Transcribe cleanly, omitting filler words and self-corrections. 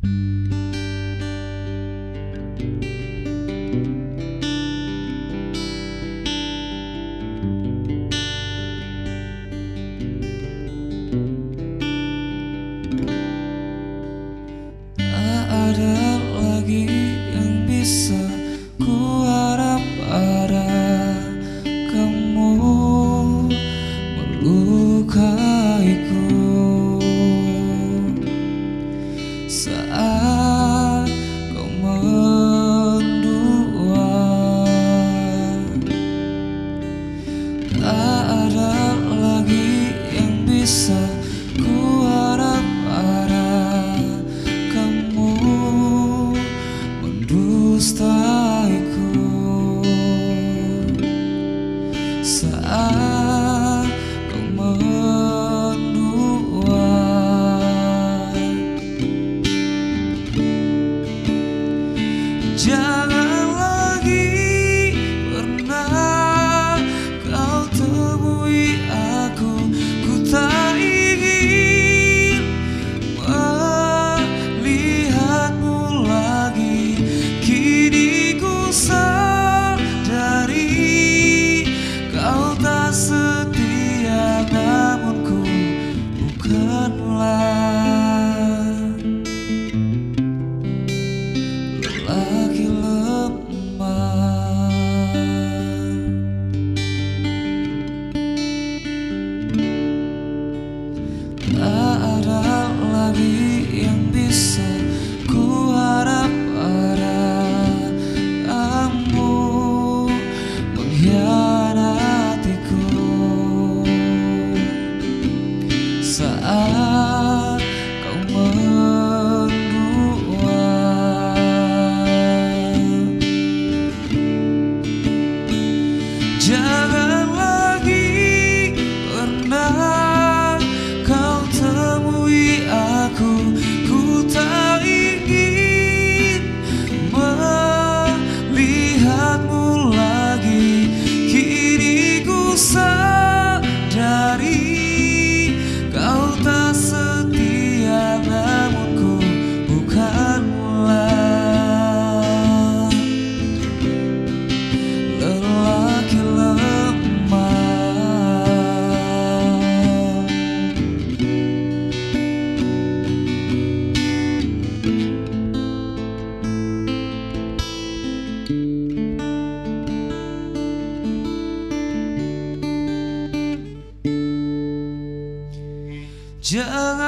Tak ada lagi yang bisa ku harap pada kamu melukaiku saat kau mendua. Tak ada lagi yang bisa ku harap pada kamu mendustaiku saat kau mendua. Jangan lagi pernah kau temui aku. Ku tak ingin melihatmu lagi. Kini ku sadari kau tak setia, namun ku bukanlah lelaki lemah. Tak ada lagi yang bisa ku harap pada kamu mengkhianatiku saat kau mendua. Jangan lagi pernah kau temui aku. Ku tak ingin melihatmu lagi. Kini ku sadari kau tak setia, namun ku bukanlah lelaki lemah. Jangan